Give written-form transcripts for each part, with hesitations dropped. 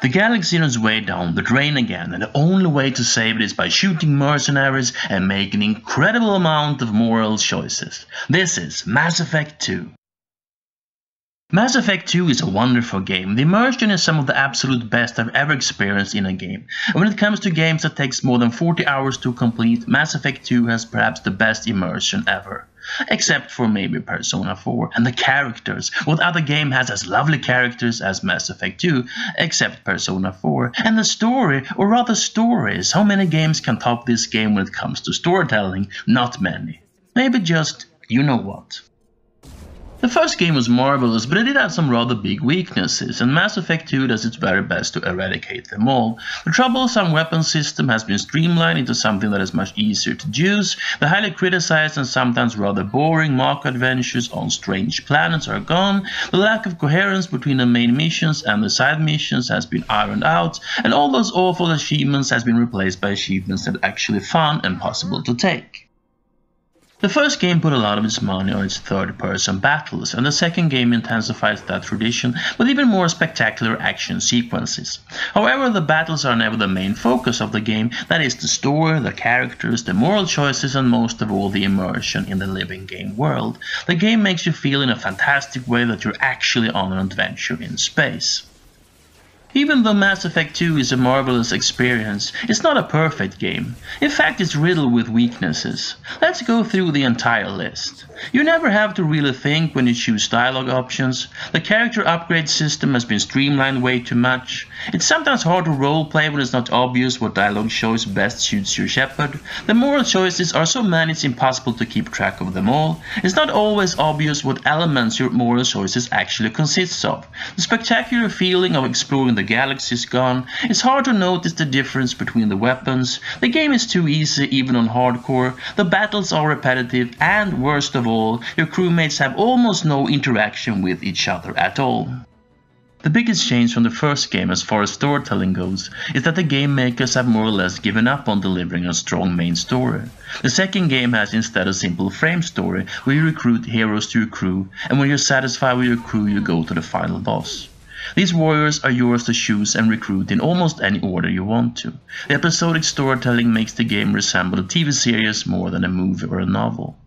The galaxy on its way down the drain again, and the only way to save it is by shooting mercenaries and making an incredible amount of moral choices. This is Mass Effect 2. Mass Effect 2 is a wonderful game. The immersion is some of the absolute best I've ever experienced in a game. And when it comes to games that takes more than 40 hours to complete, Mass Effect 2 has perhaps the best immersion ever. Except for maybe Persona 4 and the characters. What other game has as lovely characters as Mass Effect 2 except Persona 4? And the story, or rather stories, how many games can top this game when it comes to storytelling? Not many. Maybe just you know what. The first game was marvelous, but it did have some rather big weaknesses, and Mass Effect 2 does its very best to eradicate them all. The troublesome weapon system has been streamlined into something that is much easier to use, the highly criticized and sometimes rather boring Mako adventures on strange planets are gone, the lack of coherence between the main missions and the side missions has been ironed out, and all those awful achievements has been replaced by achievements that are actually fun and possible to take. The first game put a lot of its money on its third-person battles, and the second game intensifies that tradition with even more spectacular action sequences. However, the battles are never the main focus of the game, that is the story, the characters, the moral choices, and most of all the immersion in the living game world. The game makes you feel in a fantastic way that you're actually on an adventure in space. Even though Mass Effect 2 is a marvelous experience, it's not a perfect game. In fact, it's riddled with weaknesses. Let's go through the entire list. You never have to really think when you choose dialogue options. The character upgrade system has been streamlined way too much. It's sometimes hard to roleplay when it's not obvious what dialogue choice best suits your Shepard. The moral choices are so many it's impossible to keep track of them all. It's not always obvious what elements your moral choices actually consists of. The spectacular feeling of exploring the galaxy is gone. It's hard to notice the difference between the weapons. The game is too easy even on hardcore. The battles are repetitive, and worst of all, your crewmates have almost no interaction with each other at all. The biggest change from the first game as far as storytelling goes is that the game makers have more or less given up on delivering a strong main story. The second game has instead a simple frame story where you recruit heroes to your crew, and when you're satisfied with your crew you go to the final boss. These warriors are yours to choose and recruit in almost any order you want to. The episodic storytelling makes the game resemble a TV series more than a movie or a novel.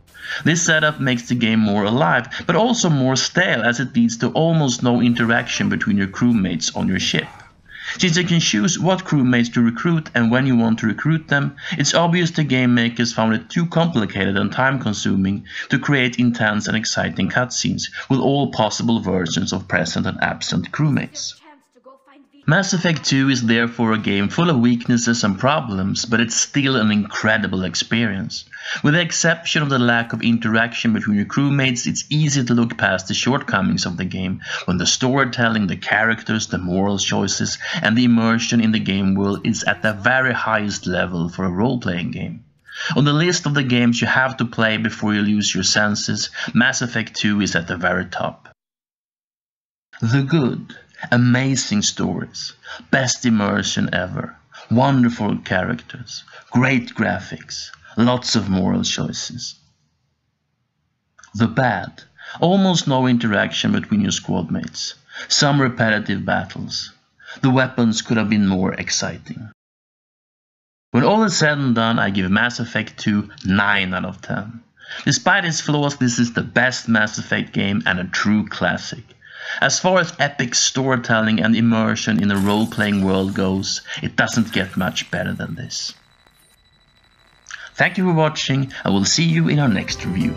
This setup makes the game more alive, but also more stale as it leads to almost no interaction between your crewmates on your ship. Since you can choose what crewmates to recruit and when you want to recruit them, it's obvious the game makers found it too complicated and time-consuming to create intense and exciting cutscenes with all possible versions of present and absent crewmates. Mass Effect 2 is therefore a game full of weaknesses and problems, but it's still an incredible experience. With the exception of the lack of interaction between your crewmates, it's easy to look past the shortcomings of the game when the storytelling, the characters, the moral choices, and the immersion in the game world is at the very highest level for a role-playing game. On the list of the games you have to play before you lose your senses, Mass Effect 2 is at the very top. The good. Amazing stories, best immersion ever, wonderful characters, great graphics, lots of moral choices. The bad, almost no interaction between your squad mates, some repetitive battles. The weapons could have been more exciting. When all is said and done, I give Mass Effect 2 9 out of 10. Despite its flaws, this is the best Mass Effect game and a true classic. As far as epic storytelling and immersion in a role-playing world goes, it doesn't get much better than this. Thank you for watching, and we'll see you in our next review.